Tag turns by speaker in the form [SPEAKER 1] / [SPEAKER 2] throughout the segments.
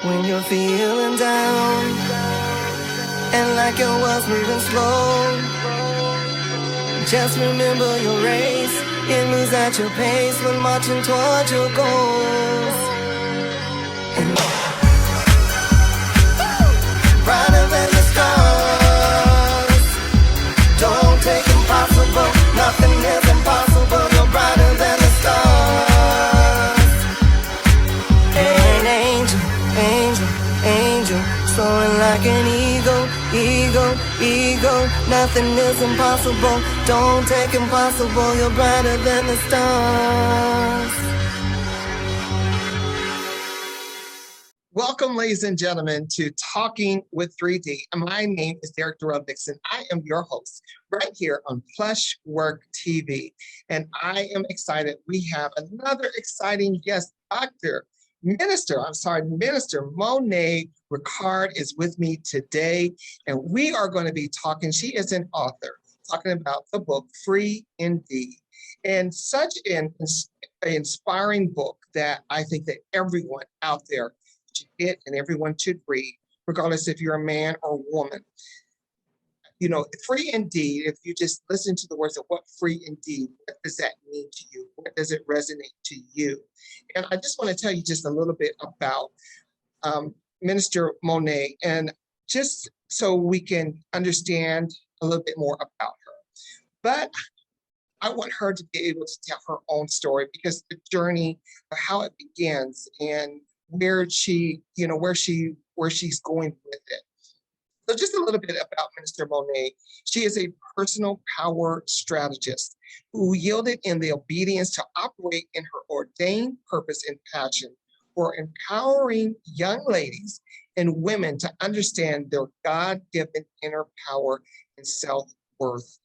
[SPEAKER 1] When you're feeling down and like your world's moving slow, just remember your race. You lose at your pace when marching towards your goals. And brighter than the stars. Don't take impossible. Nothing is impossible. You're brighter than the stars. An angel, angel, angel, soaring like an eagle, eagle, eagle. Nothing is impossible. Don't take impossible. You're brighter than the stars.
[SPEAKER 2] Welcome, ladies and gentlemen, to Talking with 3D. My name is Derek Durrell Dixon. I am your host right here on Plush Work TV. And I am excited. We have another exciting guest, Minister Monaye Rikard is with me today. And we are going to be talking, she is an author, talking about the book Free Indeed. And such an inspiring book that I think that everyone out there should get and everyone should read, regardless if you're a man or woman. You know, free indeed, if you just listen to the words of what free indeed, what does that mean to you? What does it resonate to you? And I just want to tell you just a little bit about Minister Monaye, and just so we can understand a little bit more about her. But I want her to be able to tell her own story, because the journey of how it begins and where she's going with it. So just a little bit about Minister Monaye. She is a personal power strategist who yielded in the obedience to operate in her ordained purpose and passion for empowering young ladies and women to understand their God-given inner power and self-worth.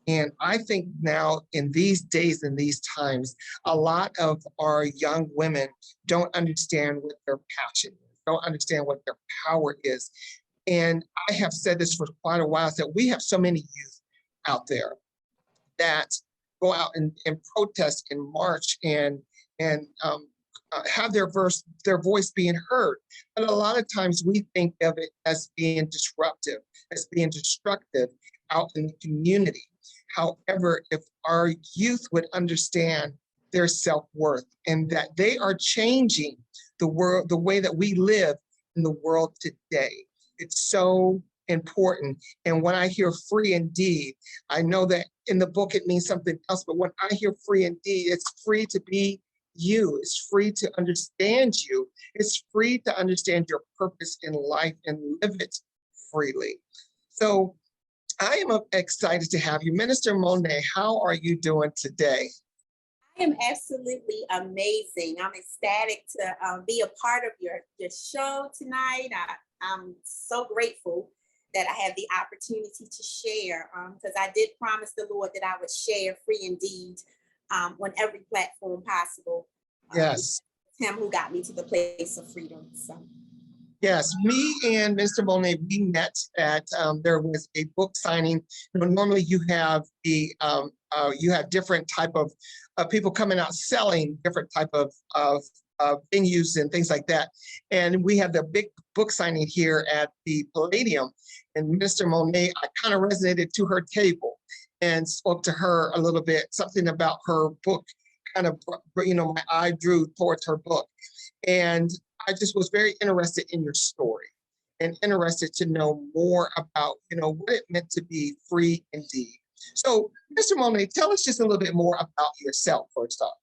[SPEAKER 2] And I think now in these days and these times, a lot of our young women don't understand what their passion is, don't understand what their power is. And I have said this for quite a while, that we have so many youth out there that go out and protest and march and have their voice being heard. But a lot of times we think of it as being disruptive, as being destructive out in the community. However, if our youth would understand their self-worth and that they are changing the world, the way that we live in the world today, it's so important. And when I hear free indeed, I know that in the book it means something else, but when I hear free indeed, it's free to be you. It's free to understand you. It's free to understand your purpose in life and live it freely. So I am excited to have you. Minister Monaye, how are you doing today?
[SPEAKER 3] I am absolutely amazing. I'm ecstatic to be a part of your show tonight. I'm so grateful that I have the opportunity to share, because I did promise the Lord that I would share free indeed on every platform possible.
[SPEAKER 2] Yes.
[SPEAKER 3] Him who got me to the place of freedom. So.
[SPEAKER 2] Yes, me and Mr. Monaye, we met at, there was a book signing. You know, normally you have different type of people coming out selling different type of venues and things like that. And we had the big book signing here at the Palladium. And Mr. Monaye, I kind of resonated to her table and spoke to her a little bit, something about her book, kind of, you know, my eye drew towards her book. And I just was very interested in your story and interested to know more about, you know, what it meant to be free indeed. So, Mr. Monaye, tell us just a little bit more about yourself first off.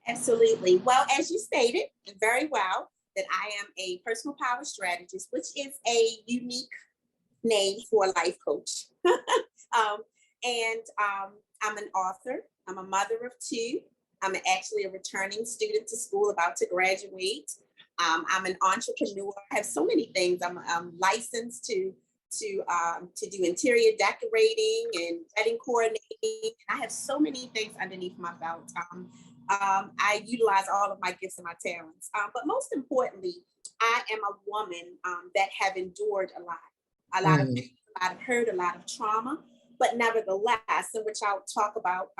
[SPEAKER 3] Absolutely. Well, as you stated very well, that I am a personal power strategist, which is a unique name for a life coach. I'm an author. I'm a mother of two. I'm actually a returning student to school, about to graduate. I'm an entrepreneur. I have so many things. I'm licensed to do interior decorating and wedding coordinating. I have so many things underneath my belt. I utilize all of my gifts and my talents. But most importantly, I am a woman that have endured a lot of pain, a lot of hurt, a lot of trauma. But nevertheless, in which I'll talk about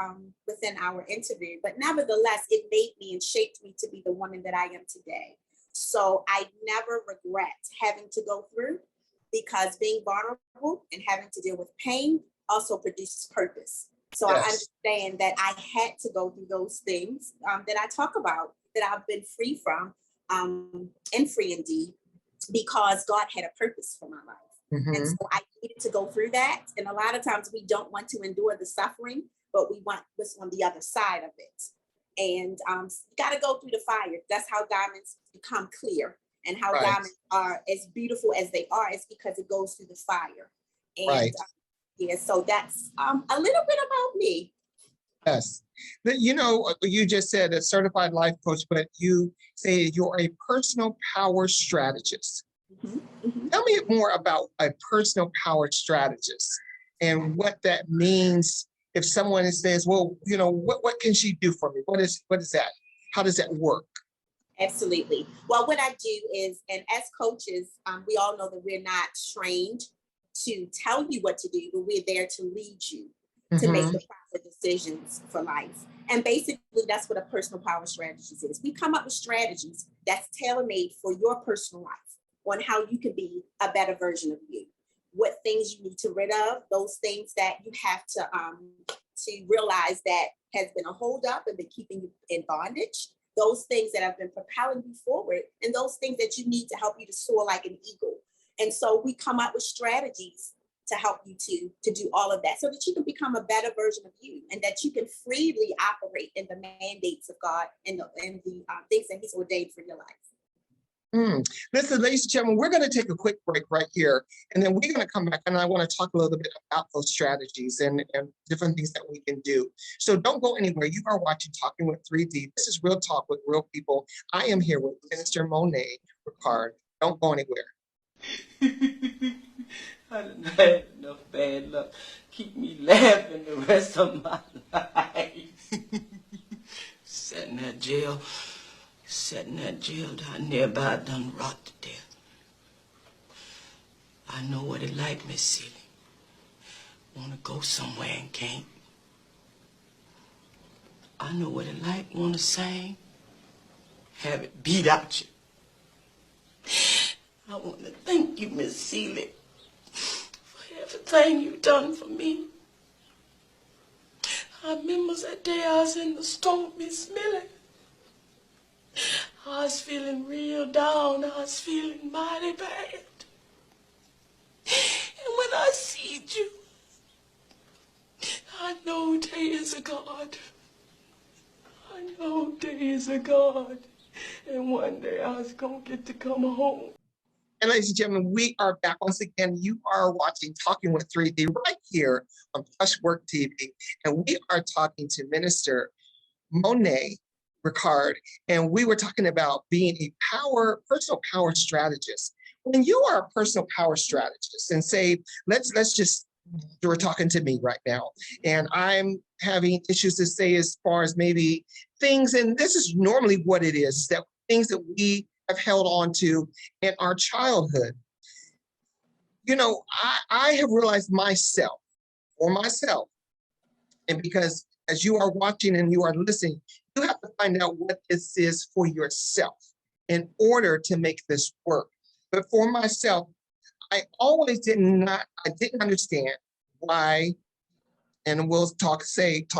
[SPEAKER 3] within our interview, but nevertheless, it made me and shaped me to be the woman that I am today. So I never regret having to go through, because being vulnerable and having to deal with pain also produces purpose. So I
[SPEAKER 2] Yes.
[SPEAKER 3] understand that I had to go through those things that I talk about, that I've been free from, and free indeed, because God had a purpose for my life. And so I needed to go through that. And a lot of times we don't want to endure the suffering, but we want what's on the other side of it. And you got to go through the fire. That's how diamonds become clear, and how
[SPEAKER 2] Right.
[SPEAKER 3] diamonds are as beautiful as they are is because it goes through the fire. And
[SPEAKER 2] Right.
[SPEAKER 3] yeah, so that's a little bit about me.
[SPEAKER 2] Yes. You know, you just said a certified life coach, but you say you're a personal power strategist. Tell me more about a personal power strategist and what that means. If someone says, well, you know, what can she do for me? What is that? How does that work?
[SPEAKER 3] Absolutely. Well, what I do is, and as coaches, we all know that we're not trained to tell you what to do, but we're there to lead you to make the proper decisions for life. And basically, that's what a personal power strategist is. We come up with strategies that's tailor-made for your personal life, on how you can be a better version of you. What things you need to rid of, those things that you have to realize that has been a holdup and been keeping you in bondage, those things that have been propelling you forward, and those things that you need to help you to soar like an eagle. And so we come up with strategies to help you to do all of that, so that you can become a better version of you, and that you can freely operate in the mandates of God and the things that He's ordained for your life.
[SPEAKER 2] Listen, ladies and gentlemen, we're going to take a quick break right here, and then we're going to come back, and I want to talk a little bit about those strategies and different things that we can do. So don't go anywhere. You are watching Talking with 3D. This is Real Talk with Real People. I am here with Minister Monaye Rikard. Don't go anywhere.
[SPEAKER 4] I done had enough bad luck. Keep me laughing the rest of my life. Sat in that jail down there, but I done rot to death. I know what it like, Miss Celie. Wanna go somewhere and can't. I know what it like, wanna sing, have it beat out you. I wanna thank you, Miss Celie, for everything you've done for me. I remember that day I was in the store, Miss Millie. I was feeling real down. I was feeling mighty bad. And when I seen you, I know there is a God. I know there is a God. And one day I was going to get to come home.
[SPEAKER 2] And ladies and gentlemen, we are back once again. You are watching Talking with 3D right here on Plush Work TV. And we are talking to Minister Monaye Rikard, and we were talking about being a personal power strategist. When you are a personal power strategist, and say, let's just, you're talking to me right now, and I'm having issues to say as far as maybe things, and this is normally what it is, that things that we have held on to in our childhood. You know, I have realized myself, and because as you are watching and you are listening, you have to find out what this is for yourself in order to make this work. But for myself, I always didn't understand why, and we'll talk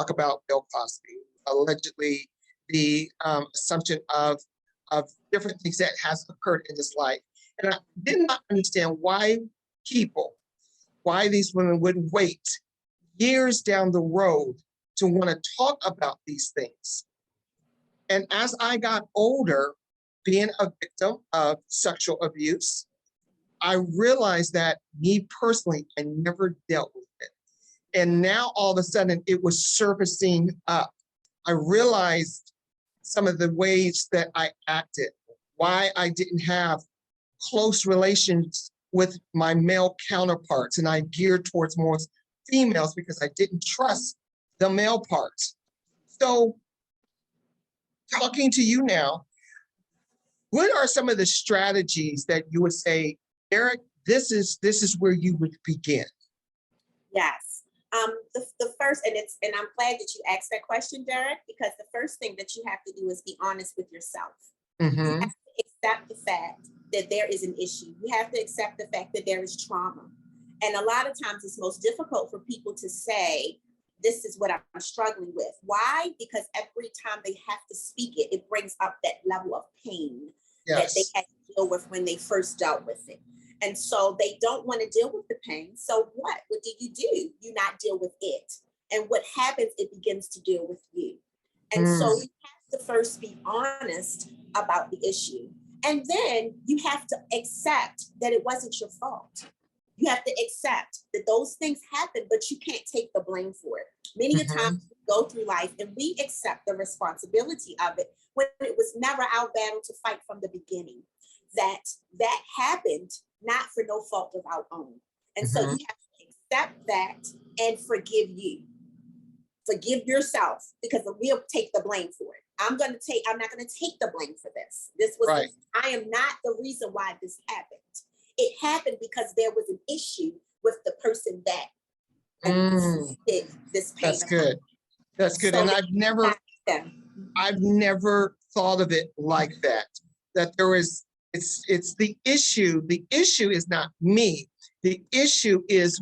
[SPEAKER 2] about Bill Cosby, allegedly the assumption of different things that has occurred in his life. And I did not understand why these women would wait years down the road to want to talk about these things. And as I got older, being a victim of sexual abuse, I realized that me personally, I never dealt with it. And now all of a sudden it was surfacing up. I realized some of the ways that I acted, why I didn't have close relations with my male counterparts, and I geared towards more females because I didn't trust the male parts. So talking to you now, what are some of the strategies that you would say, Eric, this is where you would begin?
[SPEAKER 3] Yes. The first, and I'm glad that you asked that question, Derek, because the first thing that you have to do is be honest with yourself. You have to accept the fact that there is an issue. You have to accept the fact that there is trauma. And a lot of times it's most difficult for people to say, this is what I'm struggling with. Why? Because every time they have to speak it, it brings up that level of pain that they had to deal with when they first dealt with it. And so they don't want to deal with the pain. So what? What do? You not deal with it. And what happens, it begins to deal with you. And so you have to first be honest about the issue. And then you have to accept that it wasn't your fault. You have to accept that those things happen, but you can't take the blame for it. Many a times we go through life and we accept the responsibility of it when it was never our battle to fight from the beginning. That happened not for no fault of our own. And so you have to accept that and forgive you. Forgive yourself, because we'll take the blame for it. I'm not going to take the blame for this. I am not the reason why this happened. It happened because there was an issue with the person that did this pain.
[SPEAKER 2] That's good. That's good. So, and I've never thought of it like that. That there is, it's the issue. The issue is not me. The issue is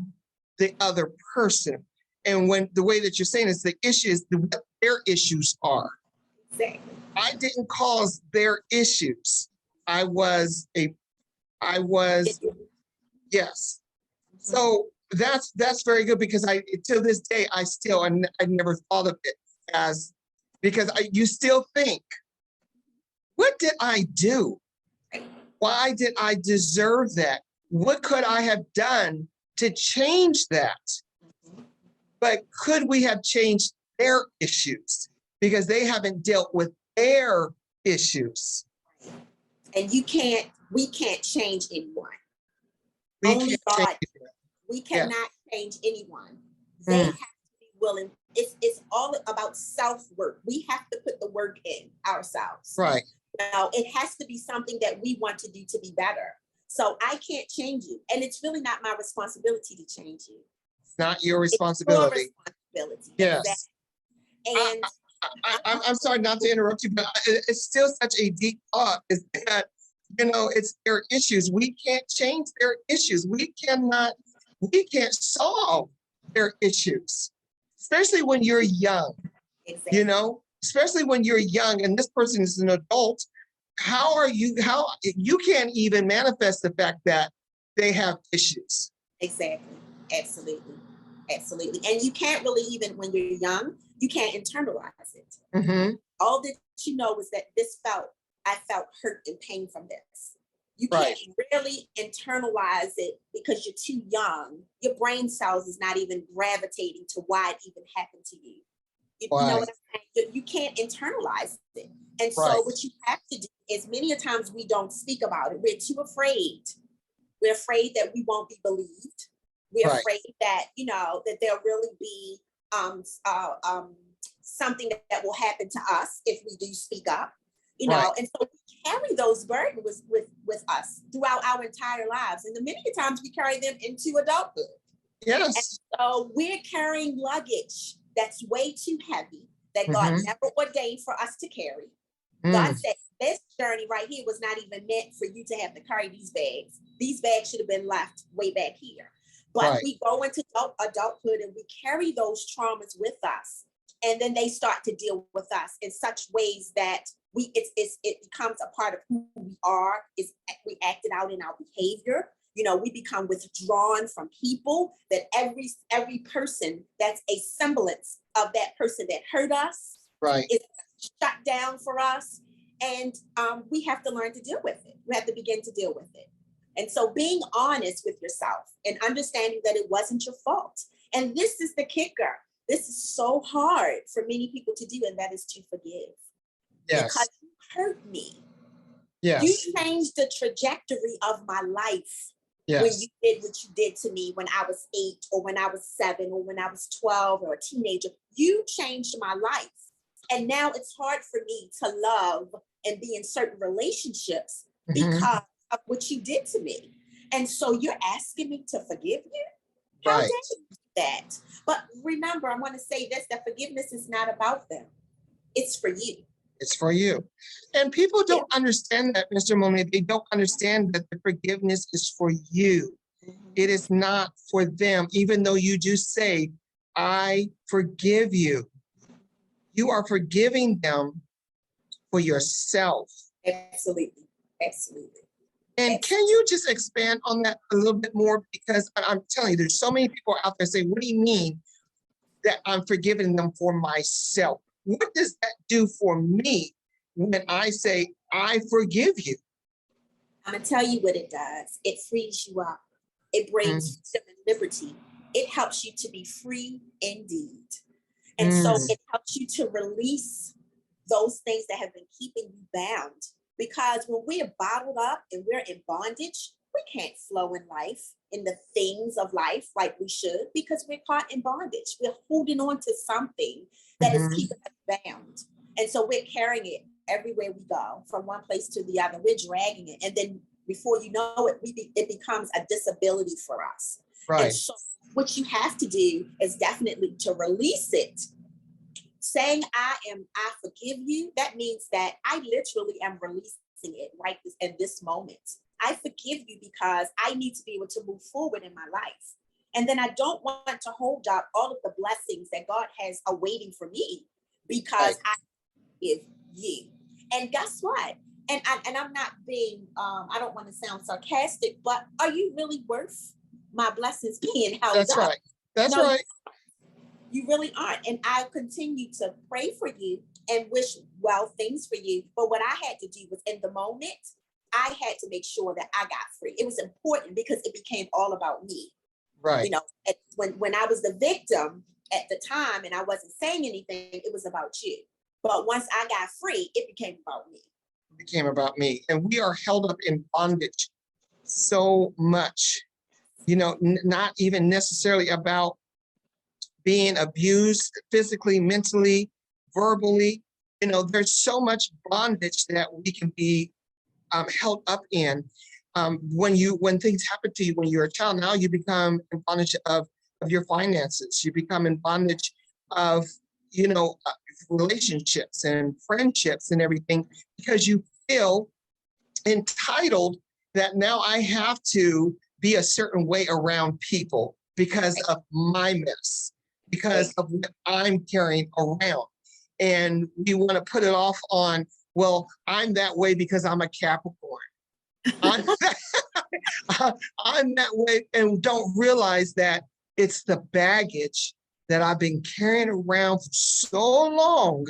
[SPEAKER 2] the other person. And when the way that you're saying is the issue is what their issues are.
[SPEAKER 3] Exactly.
[SPEAKER 2] I didn't cause their issues. Yes. So that's very good, because to this day, I never thought of it as, because you still think, what did I do? Why did I deserve that? What could I have done to change that? But could we have changed their issues? Because they haven't dealt with their issues.
[SPEAKER 3] And we can't change anyone. Only God. We cannot change anyone. They have to be willing. It's all about self-work. We have to put the work in ourselves.
[SPEAKER 2] Right.
[SPEAKER 3] Now, it has to be something that we want to do to be better. So I can't change you. And it's really not my responsibility to change you.
[SPEAKER 2] It's not your responsibility.
[SPEAKER 3] It's your responsibility.
[SPEAKER 2] Yes.
[SPEAKER 3] Exactly. And
[SPEAKER 2] I'm sorry not to interrupt you, but it's still such a deep thought, is that, it's their issues. We can't change their issues. We can't solve their issues, especially when you're young.
[SPEAKER 3] Exactly.
[SPEAKER 2] Especially when you're young and this person is an adult. How you can't even manifest the fact that they have issues.
[SPEAKER 3] Exactly. Absolutely. Absolutely. And you can't really, even when you're young, you can't internalize it. All that you know is that I felt hurt and pain from this. You can't really internalize it because you're too young. Your brain cells is not even gravitating to why it even happened to you. You know what I'm saying? You can't internalize it. And so what you have to do is, many a times we don't speak about it. We're too afraid. We're afraid that we won't be believed. We're afraid that, that there'll really be something that will happen to us if we do speak up. And so we carry those burdens with us throughout our entire lives. And the many times we carry them into adulthood.
[SPEAKER 2] Yes.
[SPEAKER 3] And so we're carrying luggage that's way too heavy, that God never ordained for us to carry. God said, this journey right here was not even meant for you to have to carry these bags. These bags should have been left way back here. But we go into adulthood and we carry those traumas with us. And then they start to deal with us in such ways that it becomes a part of who we are. We act it out in our behavior. We become withdrawn from people, that every person that's a semblance of that person that hurt us is shut down for us. And we have to learn to deal with it. We have to begin to deal with it. And so being honest with yourself and understanding that it wasn't your fault. And this is the kicker. This is so hard for many people to do, and that is to forgive.
[SPEAKER 2] Yes.
[SPEAKER 3] Because you hurt me.
[SPEAKER 2] Yes.
[SPEAKER 3] You changed the trajectory of my life.
[SPEAKER 2] Yes.
[SPEAKER 3] When you did what you did to me when I was 8 or when I was 7 or when I was 12 or a teenager. You changed my life. And now it's hard for me to love and be in certain relationships because of what you did to me. And so you're asking me to forgive you? How dare you do that? But remember, I want to say this, that forgiveness is not about them. It's for you.
[SPEAKER 2] It's for you. And people don't understand that, Mr. Monaye. They don't understand that the forgiveness is for you. It is not for them, even though you do say, I forgive you. You are forgiving them for yourself.
[SPEAKER 3] Absolutely. Absolutely.
[SPEAKER 2] And can you just expand on that a little bit more? Because I'm telling you, there's so many people out there saying, what do you mean that I'm forgiving them for myself? What does that do for me when I say, I forgive you?
[SPEAKER 3] I'm going to tell you what it does. It frees you up. It brings freedom and liberty. It helps you to be free indeed. And so it helps you to release those things that have been keeping you bound. Because when we are bottled up and we're in bondage, we can't flow in life, in the things of life like we should, because we're caught in bondage. We're holding on to something that is keeping us bound. And so we're carrying it everywhere we go, from one place to the other. We're dragging it. And then before you know it, it becomes a disability for us.
[SPEAKER 2] Right.
[SPEAKER 3] And so what you have to do is definitely to release it. Saying I forgive you, that means that I literally am releasing it right in this moment. I forgive you because I need to be able to move forward in my life. And then I don't want to hold up all of the blessings that God has awaiting for me because I forgive you. And guess what? And I'm not being, I don't want to sound sarcastic, but are you really worth my blessings being held up?
[SPEAKER 2] That's right. That's right.
[SPEAKER 3] You really aren't. And I'll continue to pray for you and wish well things for you. But what I had to do was in the moment, I had to make sure that I got free. It was important because it became all about me.
[SPEAKER 2] Right.
[SPEAKER 3] You know, when I was the victim at the time and I wasn't saying anything, it was about you. But once I got free, it became about me.
[SPEAKER 2] It became about me. And we are held up in bondage so much, you know, not even necessarily about being abused physically, mentally, verbally. You know, there's so much bondage that we can be held up in. When things happen to you when you're a child, now you become in bondage of your finances. You become in bondage of, you know, relationships and friendships and everything, because you feel entitled that now I have to be a certain way around people because of my mess, because of what I'm carrying around. And we want to put it off on, well, I'm that way because I'm a Capricorn. I'm that way, and don't realize that it's the baggage that I've been carrying around for so long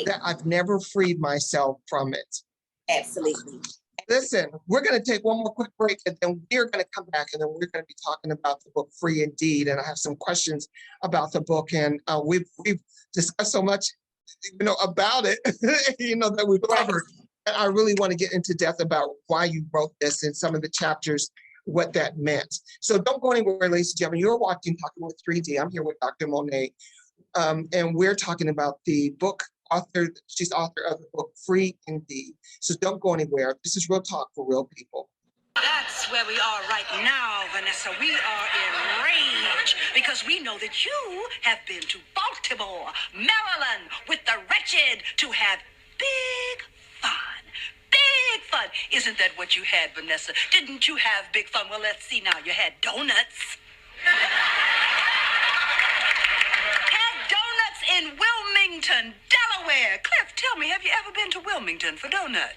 [SPEAKER 2] that I've never freed myself from it.
[SPEAKER 3] Absolutely.
[SPEAKER 2] Listen, we're going to take one more quick break, and then we're going to come back, and then we're going to be talking about the book Free Indeed. And I have some questions about the book, and we've discussed so much, you know, about it, you know, that we've covered. And I really want to get into depth about why you wrote this and some of the chapters, what that meant. So don't go anywhere, ladies and gentlemen. You're watching Talking with 3D. I'm here with Dr. Monaye, and we're talking about the book author. She's author of the book Free Indeed. So don't go anywhere. This is real talk for real people.
[SPEAKER 5] That's where we are right now, Vanessa. We are in rage because we know that you have been to Baltimore, Maryland, with the wretched to have big fun. Big fun. Isn't that what you had, Vanessa? Didn't you have big fun? Well, let's see now. You had donuts. Had donuts in Wilmington, Delaware. Cliff, tell me, have you ever been to Wilmington for donuts?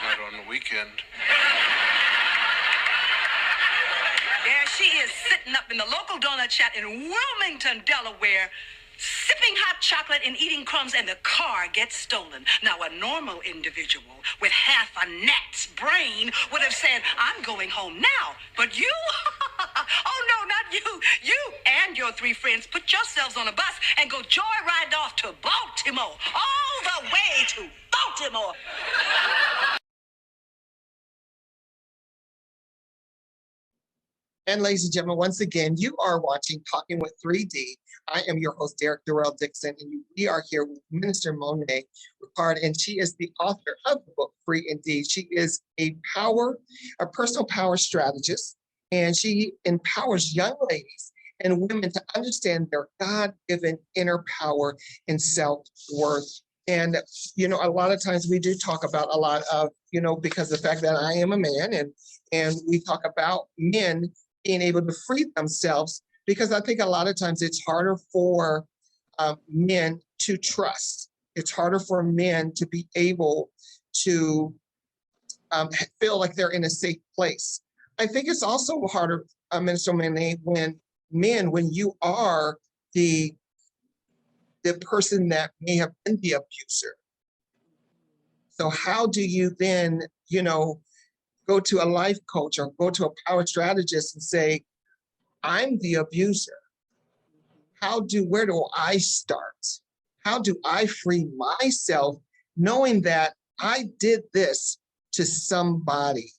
[SPEAKER 6] Not on the weekend.
[SPEAKER 5] There she is, sitting up in the local donut shop in Wilmington, Delaware, sipping hot chocolate and eating crumbs, and the car gets stolen. Now, a normal individual with half a gnat's brain would have said, I'm going home now. But you? Oh, no, not you. You and your 3 friends put yourselves on a bus and go joyride off to Baltimore. All the way to Baltimore.
[SPEAKER 2] And ladies and gentlemen, once again, you are watching Talking with 3D. I am your host, Derek Durrell Dixon, and we are here with Minister Monaye Rikard, and she is the author of the book Free Indeed. She is a personal power strategist, and she empowers young ladies and women to understand their God-given inner power and self-worth. And, you know, a lot of times we do talk about a lot of, you know, because the fact that I am a man, and we talk about men being able to free themselves, because I think a lot of times it's harder for men to trust. It's harder for men to be able to feel like they're in a safe place. I think it's also harder, Minister Monaye, when you are the person that may have been the abuser. So how do you then, you know, go to a life coach or go to a power strategist and say, I'm the abuser? Where do I start? How do I free myself knowing that I did this to somebody?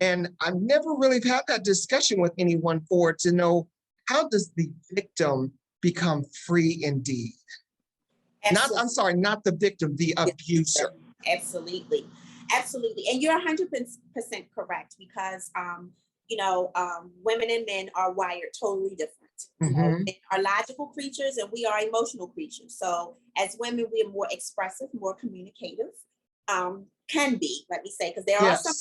[SPEAKER 2] And I've never really had that discussion with anyone for to know, how does the victim become free indeed? Not the victim, the abuser.
[SPEAKER 3] Absolutely. Absolutely. And you're 100% correct, because, women and men are wired totally different. Men are logical creatures and we are emotional creatures. So as women, we are more expressive, more communicative, can be, let me say, because there are some,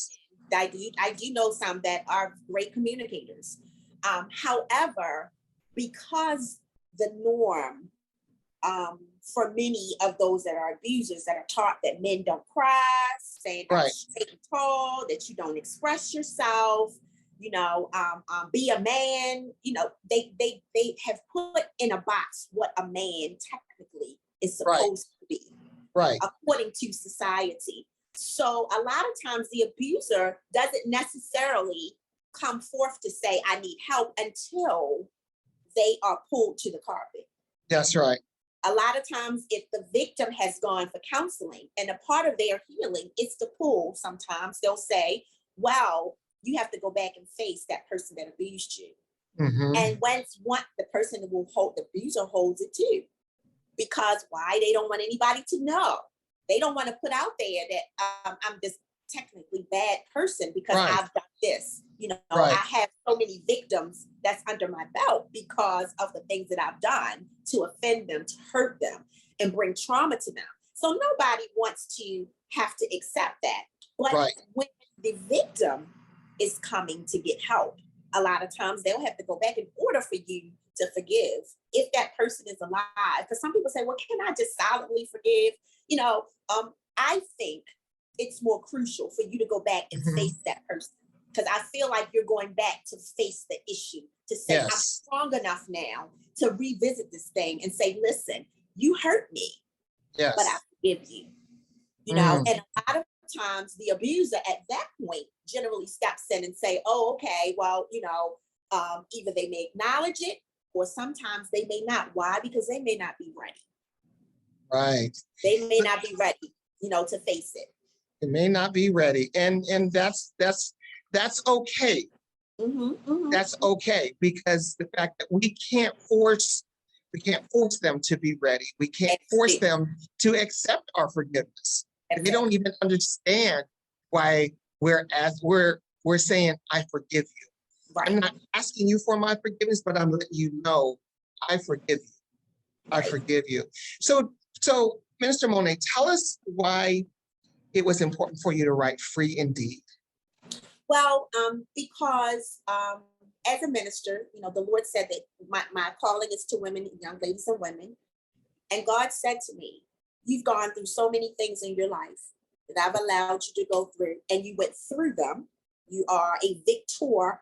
[SPEAKER 3] I do know some that are great communicators. However, because the norm, for many of those that are abusers, that are taught that men don't cry, say that straight and tall, that you don't express yourself, be a man, they have put in a box what a man technically is supposed to be, according to society. So a lot of times the abuser doesn't necessarily come forth to say, I need help, until they are pulled to the carpet.
[SPEAKER 2] That's right.
[SPEAKER 3] A lot of times, if the victim has gone for counseling and a part of their healing is to pull, sometimes they'll say, well, you have to go back and face that person that abused you. And once the person will hold, the abuser holds it too. Because why? They don't want anybody to know. They don't want to put out there that I'm this technically bad person because I've done this. I have so many victims that's under my belt because of the things that I've done to offend them, to hurt them, and bring trauma to them. So nobody wants to have to accept that. But when the victim is coming to get help, a lot of times they'll have to go back in order for you to forgive if that person is alive. Because some people say, well, can I just silently forgive? I think it's more crucial for you to go back and face that person. Because I feel like you're going back to face the issue, to say, I'm strong enough now to revisit this thing and say, listen, you hurt me, but I forgive you. And a lot of times the abuser at that point generally steps in and say, oh, okay, well, either they may acknowledge it or sometimes they may not. Why? Because they may not be ready. Right. They may not be ready, to face it.
[SPEAKER 2] It may not be ready. And that's okay. That's okay, because the fact that we can't force them to be ready. We can't force them to accept our forgiveness. And they don't even understand why we're saying, I forgive you. I'm not asking you for my forgiveness, but I'm letting you know I forgive you. I forgive you. So Minister Monaye, tell us why it was important for you to write Free Indeed.
[SPEAKER 3] Well, because as a minister, the Lord said that my calling is to women, young ladies and women. And God said to me, you've gone through so many things in your life that I've allowed you to go through, and you went through them. You are a victorious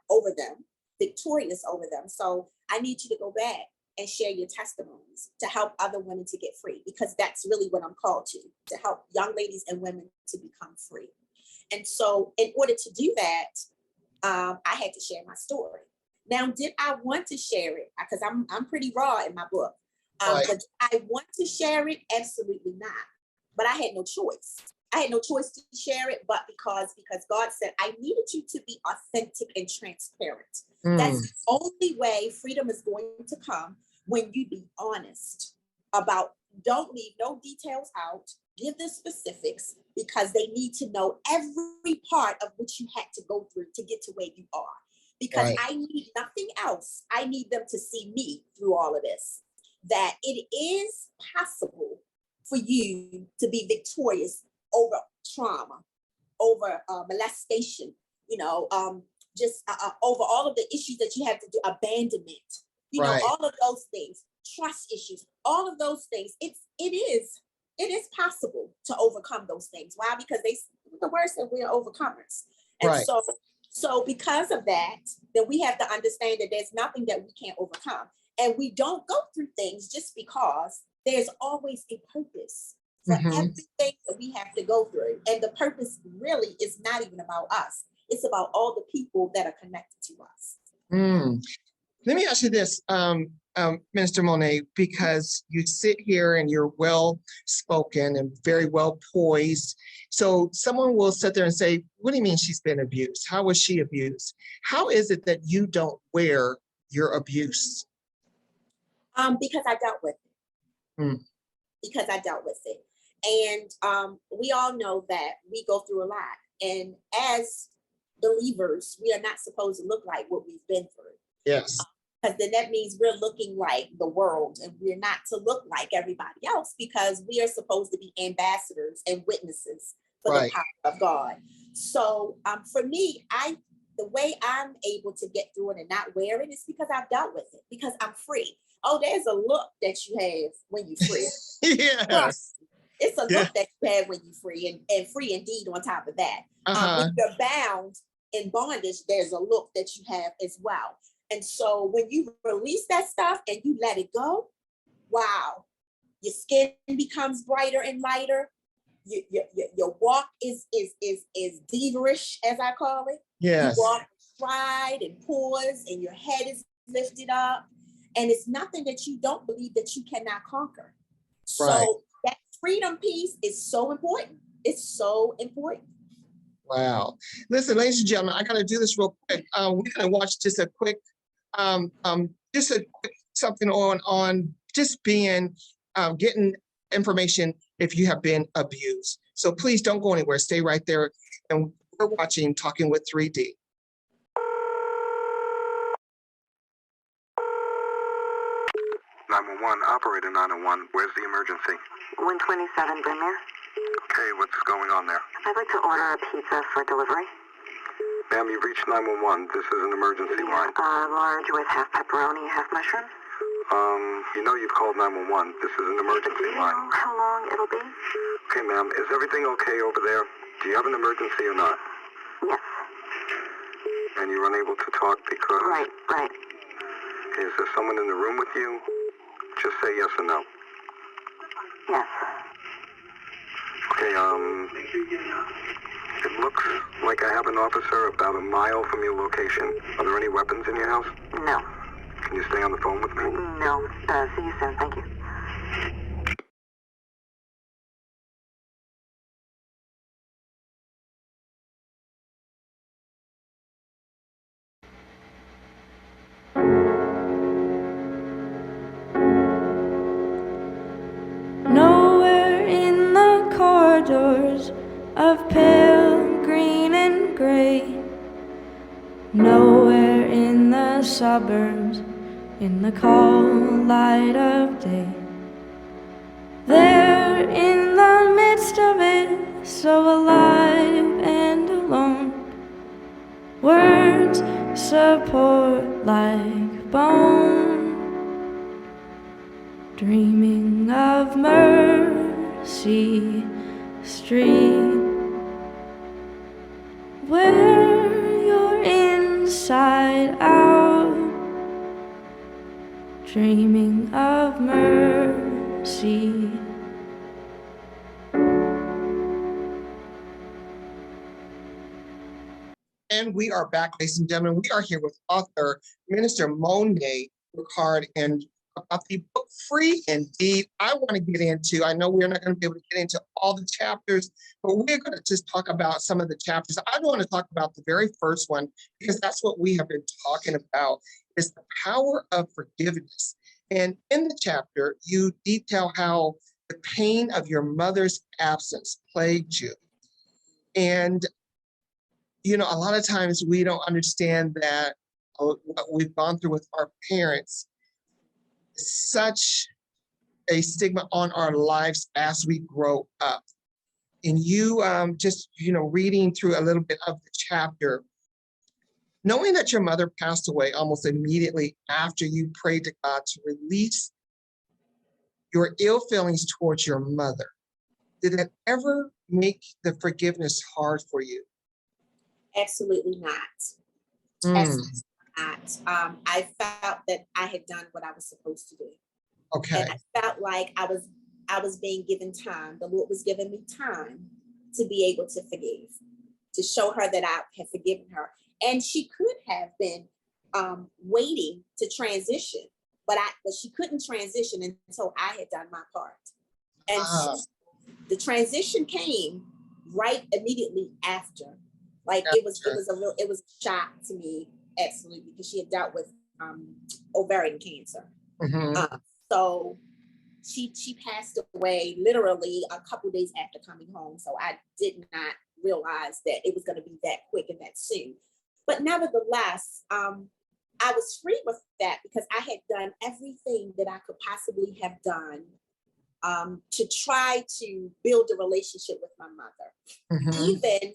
[SPEAKER 3] over them. So I need you to go back and share your testimonies to help other women to get free, because that's really what I'm called to help young ladies and women to become free. And so in order to do that, I had to share my story. Now, did I want to share it? Because I'm pretty raw in my book. But did I want to share it? Absolutely not. But I had no choice. I had no choice to share it, but because God said I needed you to be authentic and transparent. That's the only way freedom is going to come, when you be honest about, don't leave no details out, give the specifics, because they need to know every part of what you had to go through to get to where you are. Because I need nothing else. I need them to see me through all of this, that it is possible for you to be victorious over trauma, over molestation, just over all of the issues that you have to do, abandonment,
[SPEAKER 2] Right.
[SPEAKER 3] all of those things, trust issues, all of those things. It is possible to overcome those things. Why? Because the word said we are overcomers. And
[SPEAKER 2] Right.
[SPEAKER 3] so because of that, then we have to understand that there's nothing that we can't overcome. And we don't go through things just because. There's always a purpose for everything that we have to go through. And the purpose really is not even about us. It's about all the people that are connected to us.
[SPEAKER 2] Let me ask you this, Minister Monaye, because you sit here and you're well spoken and very well poised. So someone will sit there and say, what do you mean she's been abused? How was she abused? How is it that you don't wear your abuse?
[SPEAKER 3] Because I dealt with it. Because I dealt with it. And we all know that we go through a lot. And as believers, we are not supposed to look like what we've been through.
[SPEAKER 2] Yes.
[SPEAKER 3] Because then that means we're looking like the world, and we're not to look like everybody else, because we are supposed to be ambassadors and witnesses for the power of God. So for me, the way I'm able to get through it and not wear it is because I've dealt with it, because I'm free. Oh, there's a look that you have when you're free.
[SPEAKER 2] Yes.
[SPEAKER 3] It's a look that you have when you're free, and free indeed on top of that. When you're bound in bondage, there's a look that you have as well. And so when you release that stuff and you let it go, wow, your skin becomes brighter and lighter. Your walk is diverish, as I call it.
[SPEAKER 2] Yes.
[SPEAKER 3] You walk stride and poise, and your head is lifted up. And it's nothing that you don't believe that you cannot conquer. So that freedom piece is so important. It's so important.
[SPEAKER 2] Wow. Listen, ladies and gentlemen, I got to do this real quick. We're going to watch just a quick something on just being, getting information if you have been abused. So please don't go anywhere. Stay right there. And we're watching Talking with 3D.
[SPEAKER 6] Operator 901, where's the emergency?
[SPEAKER 7] 127 Brynmere.
[SPEAKER 6] Okay, what's going on there?
[SPEAKER 7] I'd like to order a pizza for delivery.
[SPEAKER 6] Ma'am, you've reached 911. This is an emergency line.
[SPEAKER 7] Large with half pepperoni, half mushroom.
[SPEAKER 6] You know you've called 911. This is an emergency
[SPEAKER 7] Do you
[SPEAKER 6] line.
[SPEAKER 7] know how long it'll be?
[SPEAKER 6] Okay, ma'am, is everything okay over there? Do you have an emergency or not?
[SPEAKER 7] Yes.
[SPEAKER 6] And you're unable to talk because...
[SPEAKER 7] Right.
[SPEAKER 6] Is there someone in the room with you? Just say yes or no.
[SPEAKER 7] Yes.
[SPEAKER 6] Okay, it looks like I have an officer about a mile from your location. Are there any weapons in your house?
[SPEAKER 7] No.
[SPEAKER 6] Can you stay on the phone with me?
[SPEAKER 7] No. See you soon. Thank you.
[SPEAKER 8] Nowhere in the corridors of pale green and gray, nowhere in the suburbs in the cold light of day, there in the midst of it, so alive and alone, words support like bone, dreaming of Mercy Street, where you're inside out, dreaming of mercy.
[SPEAKER 2] And we are back, ladies and gentlemen. We are here with author, Minister Monaye, Rikard, and about the book Free Indeed. I want to get into, I know we're not going to be able to get into all the chapters, but we're going to just talk about some of the chapters. I want to talk about the very first one, because that's what we have been talking about, is the power of forgiveness. And in the chapter, you detail how the pain of your mother's absence plagued you. And you know, a lot of times we don't understand that what we've gone through with our parents is such a stigma on our lives as we grow up. And you just, reading through a little bit of the chapter, knowing that your mother passed away almost immediately after you prayed to God to release your ill feelings towards your mother, did that ever make the forgiveness hard for you?
[SPEAKER 3] Absolutely not. Absolutely not. I felt that I had done what I was supposed to do.
[SPEAKER 2] Okay.
[SPEAKER 3] And I felt like I was being given time. The Lord was giving me time to be able to forgive, to show her that I had forgiven her. And she could have been waiting to transition, but she couldn't transition until I had done my part. And so the transition came right immediately after. Like it was a shock to me, absolutely, because she had dealt with ovarian cancer. So she passed away literally a couple days after coming home. So I did not realize that it was going to be that quick and that soon. But nevertheless, I was free with that because I had done everything that I could possibly have done to try to build a relationship with my mother, even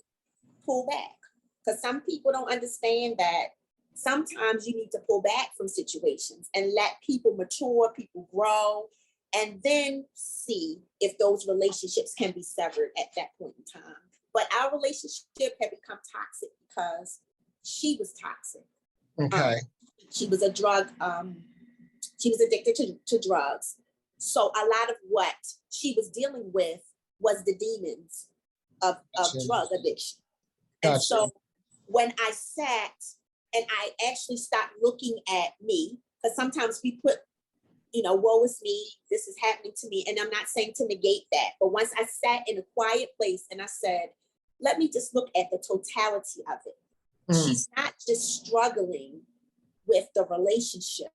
[SPEAKER 3] pull back. Because some people don't understand that sometimes you need to pull back from situations and let people mature, people grow, and then see if those relationships can be severed at that point in time. But our relationship had become toxic because she was toxic.
[SPEAKER 2] Okay.
[SPEAKER 3] She was a drug, she was addicted to drugs. So a lot of what she was dealing with was the demons of drug addiction. And so when I sat and I actually stopped looking at me, because sometimes we put, woe is me, this is happening to me. And I'm not saying to negate that, but once I sat in a quiet place and I said, let me just look at the totality of it. She's not just struggling with the relationship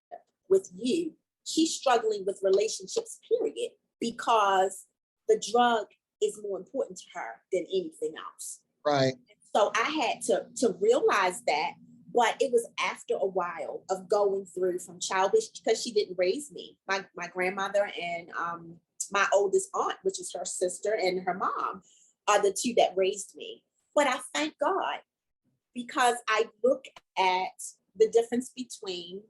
[SPEAKER 3] with you. She's struggling with relationships, period, because the drug is more important to her than anything else.
[SPEAKER 2] Right.
[SPEAKER 3] So I had to realize that, but it was after a while of going through from childish, because she didn't raise me. My grandmother and my oldest aunt, which is her sister, and her mom are the two that raised me. But I thank God, because I look at the difference between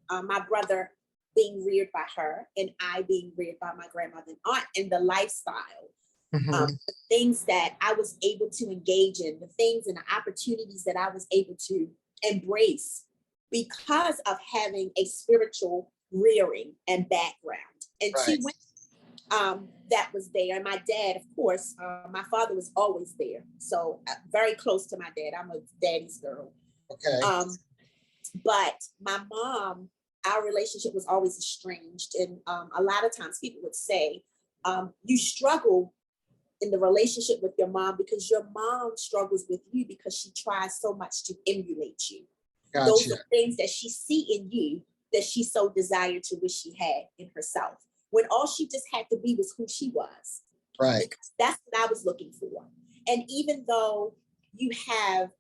[SPEAKER 3] my brother being reared by her and I being reared by my grandmother and aunt, and the lifestyle, the things that I was able to engage in, the things and the opportunities that I was able to embrace because of having a spiritual rearing and background. And two women that was there. And my dad, of course, my father was always there. So very close to my dad. I'm a daddy's girl.
[SPEAKER 2] Okay.
[SPEAKER 3] But my mom, our relationship was always estranged. And a lot of times people would say, you struggle in the relationship with your mom because your mom struggles with you because she tries so much to emulate you. Gotcha. Those are things that she see in you that she so desired to wish she had in herself, when all she just had to be was who she was.
[SPEAKER 2] Right.
[SPEAKER 3] Because that's what I was looking for. And even though you have,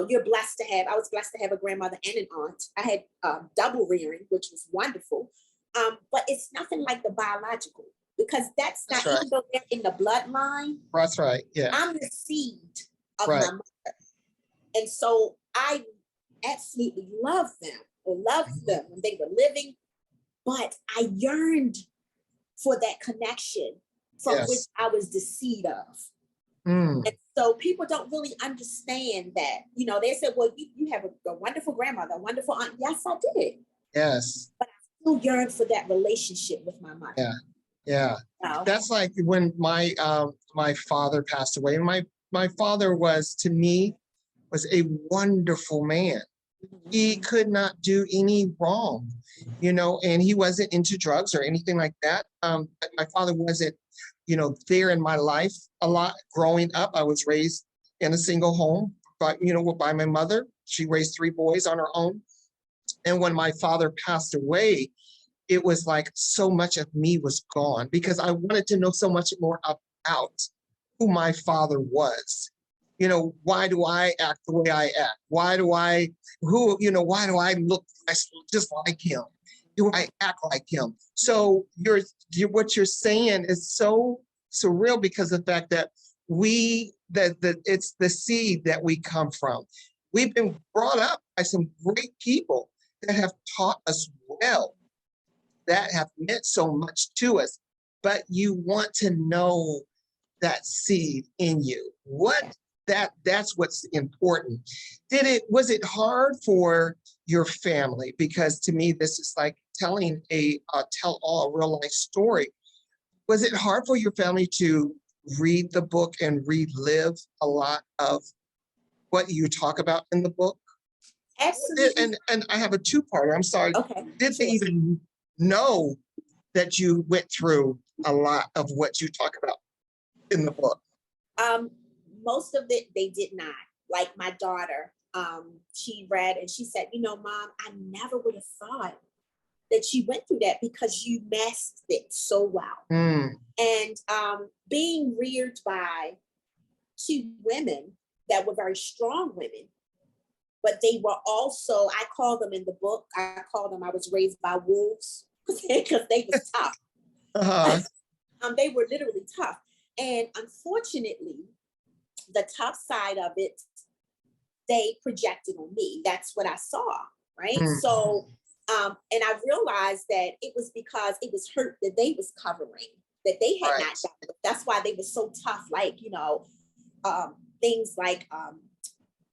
[SPEAKER 3] you're blessed to have, I was blessed to have a grandmother and an aunt. I had double rearing, which was wonderful. But it's nothing like the biological, because that's not, even though they're in the bloodline.
[SPEAKER 2] That's right. Yeah.
[SPEAKER 3] I'm the seed of my mother. And so I absolutely loved them when they were living, but I yearned for that connection from which I was deceived of. And so people don't really understand that. They said, well, you have a wonderful grandmother, a wonderful aunt. Yes, I did.
[SPEAKER 2] Yes.
[SPEAKER 3] But I still yearned for that relationship with my mother.
[SPEAKER 2] Yeah. Yeah. That's like when my father passed away. And my father was, to me, was a wonderful man. He could not do any wrong, and he wasn't into drugs or anything like that. My father wasn't, there in my life a lot. Growing up, I was raised in a single home, but, by my mother. She raised 3 boys on her own. And when my father passed away, it was like so much of me was gone, because I wanted to know so much more about who my father was. Why do I act the way I act? Why do I look just like him? Do I act like him? So what you're saying is so surreal because of the fact that it's the seed that we come from. We've been brought up by some great people that have taught us well, that have meant so much to us, but you want to know that seed in you. That's what's important. Was it hard for your family? Because to me, this is like telling a tell-all, a real life story. Was it hard for your family to read the book and relive a lot of what you talk about in the book?
[SPEAKER 3] Absolutely.
[SPEAKER 2] And I have a two-parter. I'm sorry.
[SPEAKER 3] Okay.
[SPEAKER 2] Did they even know that you went through a lot of what you talk about in the book?
[SPEAKER 3] Most of it they did not. Like my daughter, she read and she said, Mom, I never would have thought that you went through that because you masked it so well. And being reared by two women that were very strong women, but they were also, I call them in the book, I was raised by wolves because they was tough. They were literally tough. And unfortunately, the tough side of it, they projected on me. That's what I saw, right? So, and I realized that it was because it was hurt that they was covering, that they had not done it. That's why they were so tough, like, things like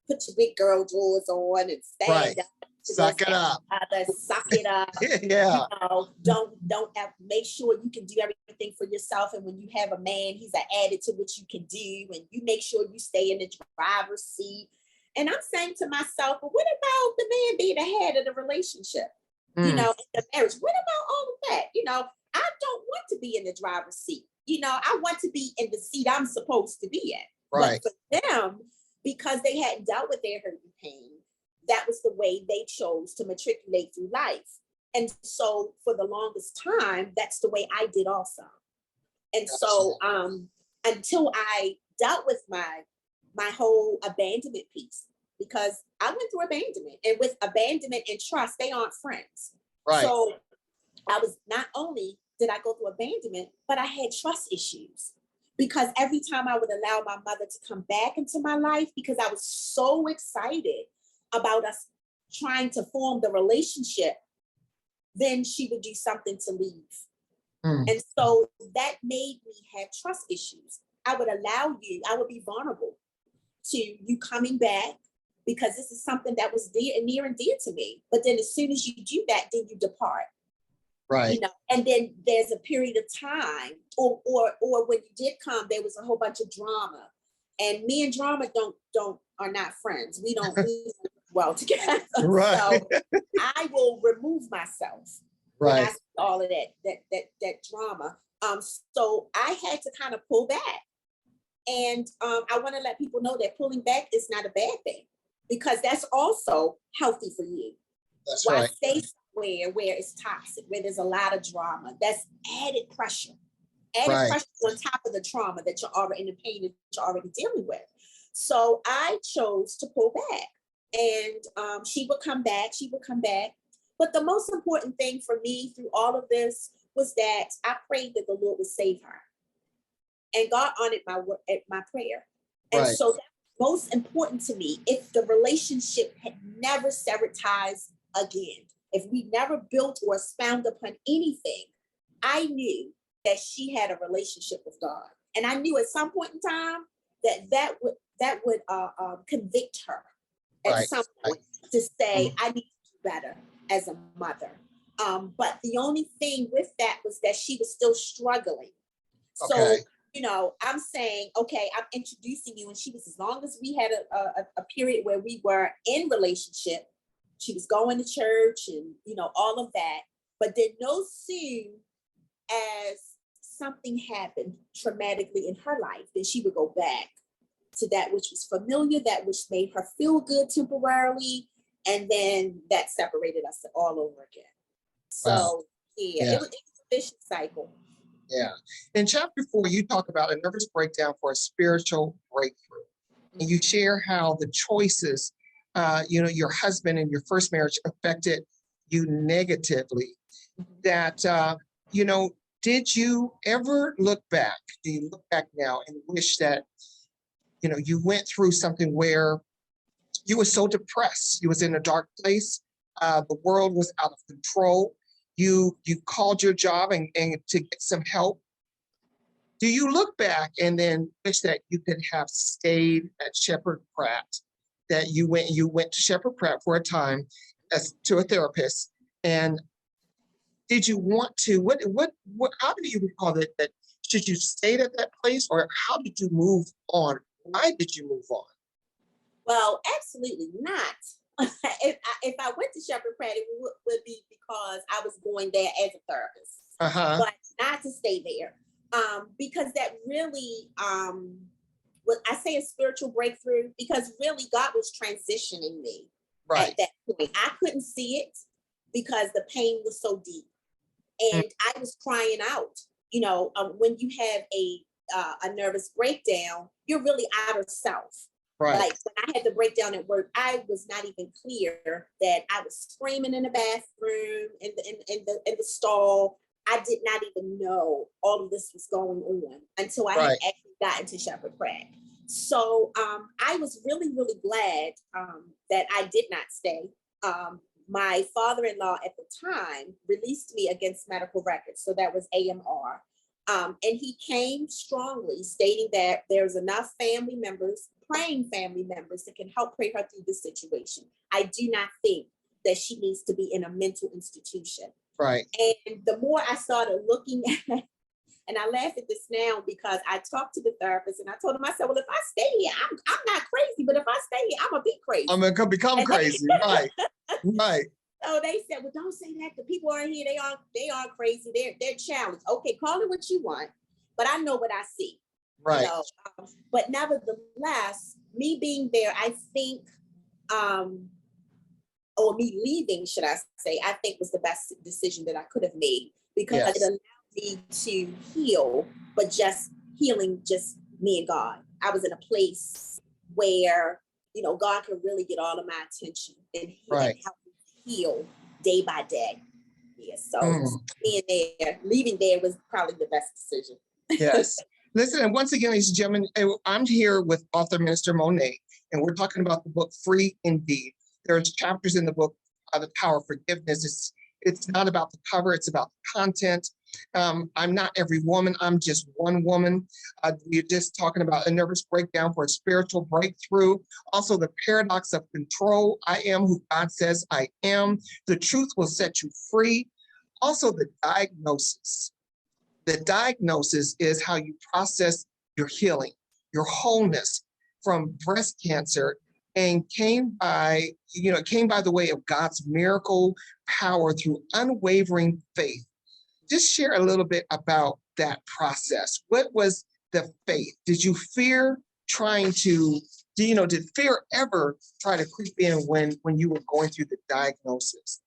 [SPEAKER 3] put your big girl drawers on and stand up.
[SPEAKER 2] Suck it up.
[SPEAKER 3] Suck it up.
[SPEAKER 2] Yeah.
[SPEAKER 3] Don't make sure you can do everything for yourself. And when you have a man, he's an added to what you can do. And you make sure you stay in the driver's seat. And I'm saying to myself, well, what about the man being the head of the relationship? In the marriage, what about all of that? I don't want to be in the driver's seat. I want to be in the seat I'm supposed to be in.
[SPEAKER 2] Right.
[SPEAKER 3] But for them, because they hadn't dealt with their hurt and pain, that was the way they chose to matriculate through life. And so for the longest time, that's the way I did also. And so until I dealt with my whole abandonment piece, because I went through abandonment, and with abandonment and trust, they aren't friends.
[SPEAKER 2] Right.
[SPEAKER 3] So I was, not only did I go through abandonment, but I had trust issues. Because every time I would allow my mother to come back into my life, because I was so excited about us trying to form the relationship, then she would do something to leave. And so that made me have trust issues. I would be vulnerable to you coming back because this is something that was near and dear to me. But then as soon as you do that, then you depart.
[SPEAKER 2] Right.
[SPEAKER 3] And then there's a period of time, or when you did come, there was a whole bunch of drama. And me and drama are not friends. We don't work well together.
[SPEAKER 2] Right.
[SPEAKER 3] So I will remove myself. When I see all of that drama. So I had to kind of pull back. And I want to let people know that pulling back is not a bad thing, because that's also healthy for you.
[SPEAKER 2] That's
[SPEAKER 3] Why
[SPEAKER 2] right.
[SPEAKER 3] stay somewhere where it's toxic, where there's a lot of drama? That's added pressure. Pressure on top of the trauma that you're already in, the pain that you're already dealing with. So I chose to pull back, and she would come back. But the most important thing for me through all of this was that I prayed that the Lord would save her, and God honored my prayer. And so that's most important to me. If the relationship had never severed ties again, if we never built or expound upon anything, I knew that she had a relationship with God. And I knew at some point in time that would convict her at some point to say, I need to do better as a mother. But the only thing with that was that she was still struggling. So, I'm saying, okay, I'm introducing you. And she was, as long as we had a period where we were in relationship, she was going to church and, all of that. But then no soon as something happened traumatically in her life, then she would go back to that which was familiar, that which made her feel good temporarily. And then that separated us all over again. So, it was a vicious cycle.
[SPEAKER 2] Yeah. In chapter 4, you talk about a nervous breakdown for a spiritual breakthrough. And you share how the choices, your husband in your first marriage affected you negatively. That, did you ever look back? Do you look back now and wish that, you went through something where you were so depressed, you was in a dark place, the world was out of control, you called your job and to get some help? Do you look back and then wish that you could have stayed at Shepherd Pratt, that you went to Shepherd Pratt for a time to a therapist, and did you want to, how do you recall that, should you stayed at that place, or how did you move on? Why did you move on?
[SPEAKER 3] Well, absolutely not. If I went to Shepherd Pratt, it would be because I was going there as a therapist, but not to stay there. Because that really, I say a spiritual breakthrough, because really God was transitioning me at that point. I couldn't see it because the pain was so deep, and I was crying out. When you have a nervous breakdown, you're really out of self.
[SPEAKER 2] Right.
[SPEAKER 3] Like when I had the breakdown at work, I was not even clear that I was screaming in the bathroom, in the stall. I did not even know all of this was going on until I had actually gotten to Shepherd Pratt. So I was really, really glad that I did not stay. My father-in-law at the time released me against medical records. So that was AMR. And he came strongly stating that there's enough family members, praying family members, that can help pray her through this situation. I do not think that she needs to be in a mental institution.
[SPEAKER 2] Right.
[SPEAKER 3] And the more I started looking at, and I laugh at this now because I talked to the therapist and I told him, I said, well, if I stay here, I'm not crazy, but if I stay here, I'm gonna be crazy.
[SPEAKER 2] I'm gonna become crazy. Right. Right.
[SPEAKER 3] So they said, well, don't say that. The people are here, they are crazy. They're challenged. Okay, call it what you want, but I know what I see.
[SPEAKER 2] Right.
[SPEAKER 3] But nevertheless, me being there, I think, or me leaving, should I say, I think was the best decision that I could have made, because it allowed me to heal, but just healing just me and God. I was in a place where, God could really get all of my attention and help me heal day by day. Yeah, so being there, leaving there was probably the best decision.
[SPEAKER 2] Yes. Listen, and once again, ladies and gentlemen, I'm here with author Minister Monaye, and we're talking about the book Free Indeed. There's chapters in the book, The Power of Forgiveness. It's not about the cover, it's about the content. I'm not every woman, I'm just one woman. We're just talking about a nervous breakdown for a spiritual breakthrough. Also, the paradox of control. I am who God says I am. The truth will set you free. Also, the diagnosis. The diagnosis is how you process your healing, your wholeness from breast cancer, and came by the way of God's miracle power through unwavering faith. Just share a little bit about that process. What was the faith? Did you fear did fear ever try to creep in when you were going through the diagnosis?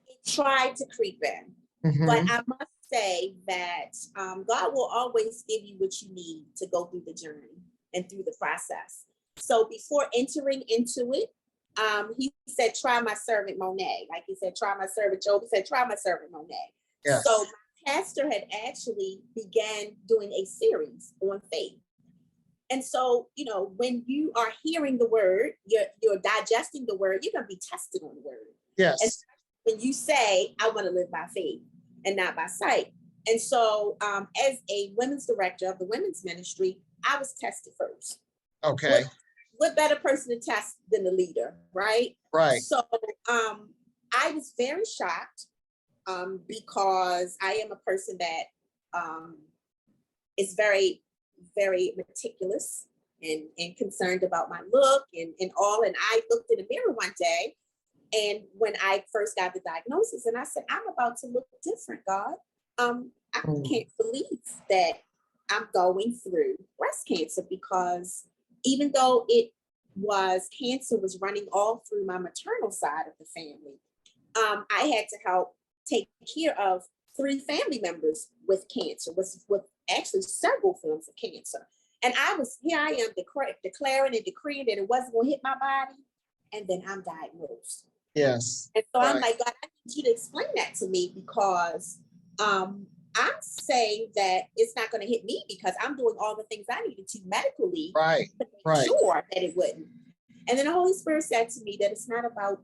[SPEAKER 3] It tried to creep in, but I must say that God will always give you what you need to go through the journey and through the process. So before entering into it, he said, try my servant Monaye. Like he said, try my servant Job. He said, try my servant Monaye.
[SPEAKER 2] Yes.
[SPEAKER 3] So my pastor had actually began doing a series on faith. And so, when you are hearing the word, you're digesting the word, you're going to be tested on the word.
[SPEAKER 2] Yes.
[SPEAKER 3] And when you say, I want to live by faith and not by sight. And so as a women's director of the women's ministry, I was tested first.
[SPEAKER 2] Okay.
[SPEAKER 3] What better person to test than the leader, right?
[SPEAKER 2] Right.
[SPEAKER 3] So I was very shocked because I am a person that is very, very meticulous and concerned about my look and all. And I looked in the mirror one day, and when I first got the diagnosis, and I said, I'm about to look different, God. I can't believe that I'm going through breast cancer, because even though cancer was running all through my maternal side of the family, I had to help take care of 3 family members with cancer, with actually several forms of cancer. And I am declaring and decreeing that it wasn't going to hit my body, and then I'm diagnosed.
[SPEAKER 2] Yes.
[SPEAKER 3] And so I'm like, God, I need you to explain that to me because I'm saying that it's not going to hit me because I'm doing all the things I needed to medically
[SPEAKER 2] Right,
[SPEAKER 3] to make
[SPEAKER 2] right.
[SPEAKER 3] sure that it wouldn't. And then the Holy Spirit said to me that it's not about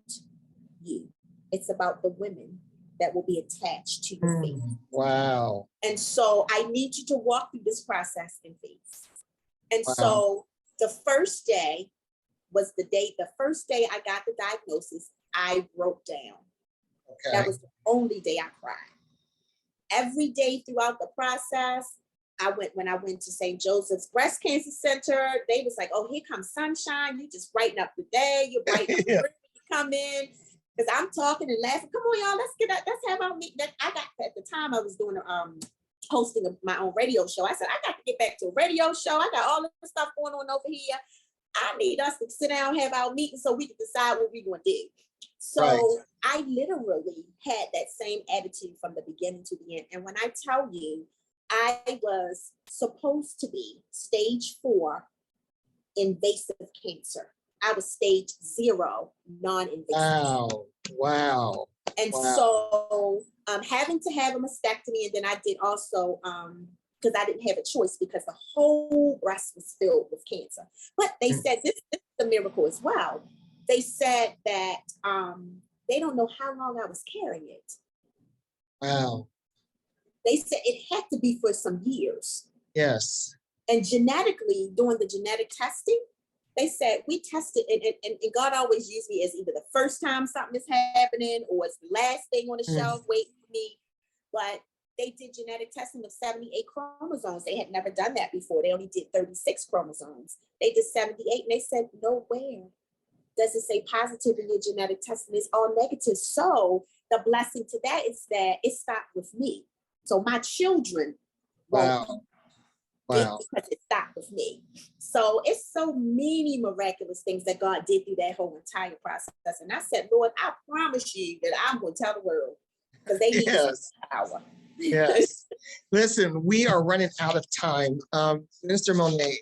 [SPEAKER 3] you. It's about the women that will be attached to your faith.
[SPEAKER 2] Wow.
[SPEAKER 3] And so I need you to walk through this process in faith. And
[SPEAKER 2] Wow.
[SPEAKER 3] so the first day was the first day I got the diagnosis, I broke down.
[SPEAKER 2] Okay.
[SPEAKER 3] That was the only day I cried. Every day throughout the process, when I went to St. Joseph's Breast Cancer Center, they was like, oh, here comes sunshine. You just brighten up the day. You're brightening up the room when you come in. Because I'm talking and laughing. Come on, y'all, let's have our meeting. I got, at the time I was doing hosting my own radio show. I said, I got to get back to a radio show. I got all this stuff going on over here. I need us to sit down, have our meeting so we can decide what we're going to do. So right. I literally had that same attitude from the beginning to the end. And when I tell you, I was supposed to be stage 4 invasive cancer. I was stage 0 non-invasive.
[SPEAKER 2] Wow.
[SPEAKER 3] And so having to have a mastectomy, and then I did also, because I didn't have a choice because the whole breast was filled with cancer. But they said this is a miracle as well. They said that they don't know how long I was carrying it.
[SPEAKER 2] Wow. They
[SPEAKER 3] said it had to be for some years.
[SPEAKER 2] Yes.
[SPEAKER 3] And genetically, doing the genetic testing, they said we tested, and God always used me as either the first time something is happening or it's the last thing on the shelf waiting for me. But they did genetic testing of 78 chromosomes. They had never done that before. They only did 36 chromosomes. They did 78, and they said, nowhere does it say positive in your genetic testing. It's all negative. So the blessing to that is that it stopped with me. So my children won't because it stopped with me. So it's so many miraculous things that God did through that whole entire process. And I said, Lord, I promise you that I'm going to tell the world because they need this power.
[SPEAKER 2] Yes. Listen, we are running out of time. Minister Monaye,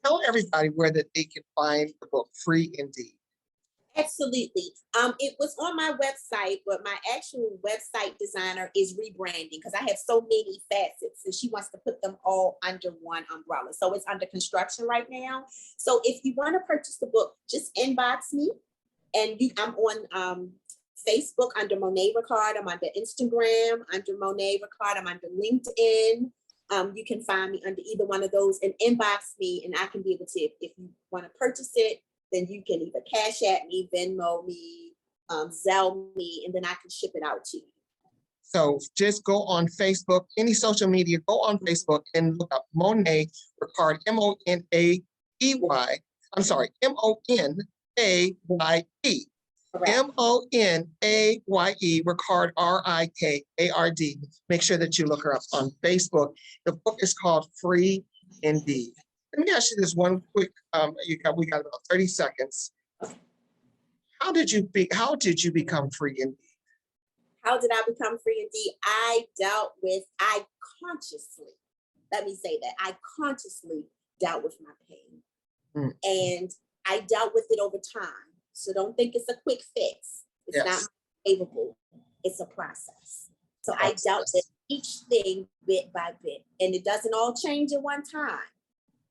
[SPEAKER 2] tell everybody where that they can find the book, Free Indeed.
[SPEAKER 3] Absolutely. It was on my website, but my actual website designer is rebranding because I have so many facets and she wants to put them all under one umbrella. So it's under construction right now. So if you want to purchase the book, just inbox me. And I'm on Facebook under Monaye Rikard. I'm under Instagram under Monaye Rikard. I'm under LinkedIn. You can find me under either one of those and inbox me, and I can be able to, if you want to purchase it, then you can either Cash at me, Venmo me, Zelle me, and then I can ship it out to you.
[SPEAKER 2] So just go on Facebook, any social media, go on Facebook and look up Monaye Rikard, Monaye. I'm sorry, Monaye.
[SPEAKER 3] Correct.
[SPEAKER 2] Monaye, Rikard, Rikard. Make sure that you look her up on Facebook. The book is called Free Indeed. Let me ask you this one quick. We got about 30 seconds. How did you become free indeed?
[SPEAKER 3] How did I become free indeed? I consciously dealt with my pain. And I dealt with it over time. So don't think it's a quick fix. It's not favorable. It's a process. So I dealt with each thing bit by bit, and it doesn't all change at one time.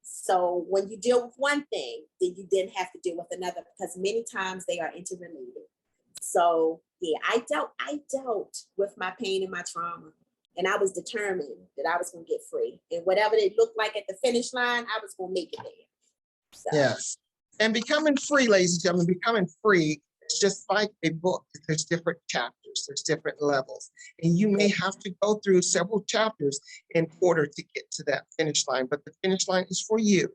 [SPEAKER 3] So when you deal with one thing, then you then have to deal with another because many times they are interrelated. So yeah, I dealt with my pain and my trauma, and I was determined that I was going to get free. And whatever it looked like at the finish line, I was going to make it there. So.
[SPEAKER 2] Yes. And becoming free, ladies and gentlemen, becoming free, it's just like a book. There's different chapters, there's different levels. And you may have to go through several chapters in order to get to that finish line. But the finish line is for you.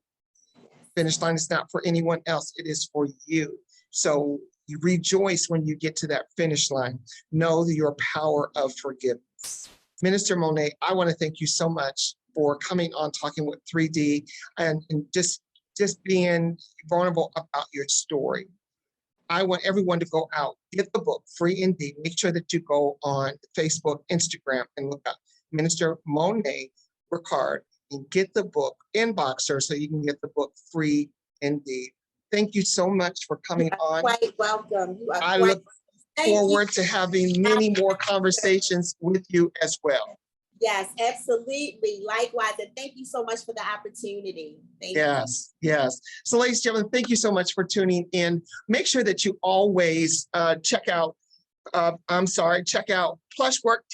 [SPEAKER 2] Finish line is not for anyone else. It is for you. So you rejoice when you get to that finish line. Know your power of forgiveness. Minister Monaye, I want to thank you so much for coming on Talking with 3D and just being vulnerable about your story. I want everyone to go out, get the book, Free Indeed. Make sure that you go on Facebook, Instagram, and look up Minister Monaye Rikard and get the book, inbox her so you can get the book, Free Indeed. Thank you so much for coming on.
[SPEAKER 3] Quite welcome. You are Thank you.
[SPEAKER 2] forward to having many more conversations with you as well.
[SPEAKER 3] Yes, absolutely. Likewise. And thank you so much for the opportunity. Thank you.
[SPEAKER 2] Yes, yes. So ladies and gentlemen, thank you so much for tuning in. Make sure that you always check out Plushwork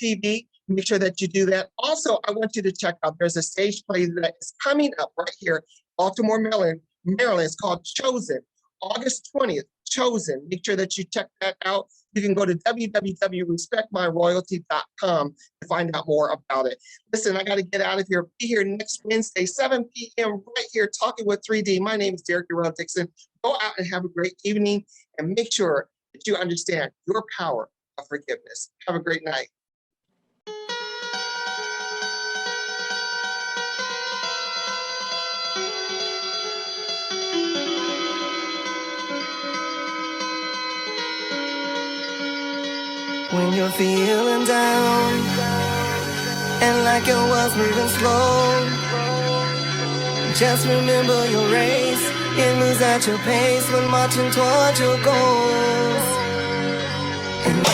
[SPEAKER 2] TV. Make sure that you do that. Also, I want you to check out, there's a stage play that is coming up right here, Baltimore, Maryland. It's called Chosen, August 20th, Chosen. Make sure that you check that out. You can go to www.respectmyroyalty.com to find out more about it. Listen, I got to get out of here. Be here next Wednesday, 7 p.m. right here, talking with 3D. My name is Derek Durrell Dixon. Go out and have a great evening, and make sure that you understand your power of forgiveness. Have a great night.
[SPEAKER 1] When you're feeling down and like your world's moving slow, just remember your race. You lose at your pace when marching towards your goals. And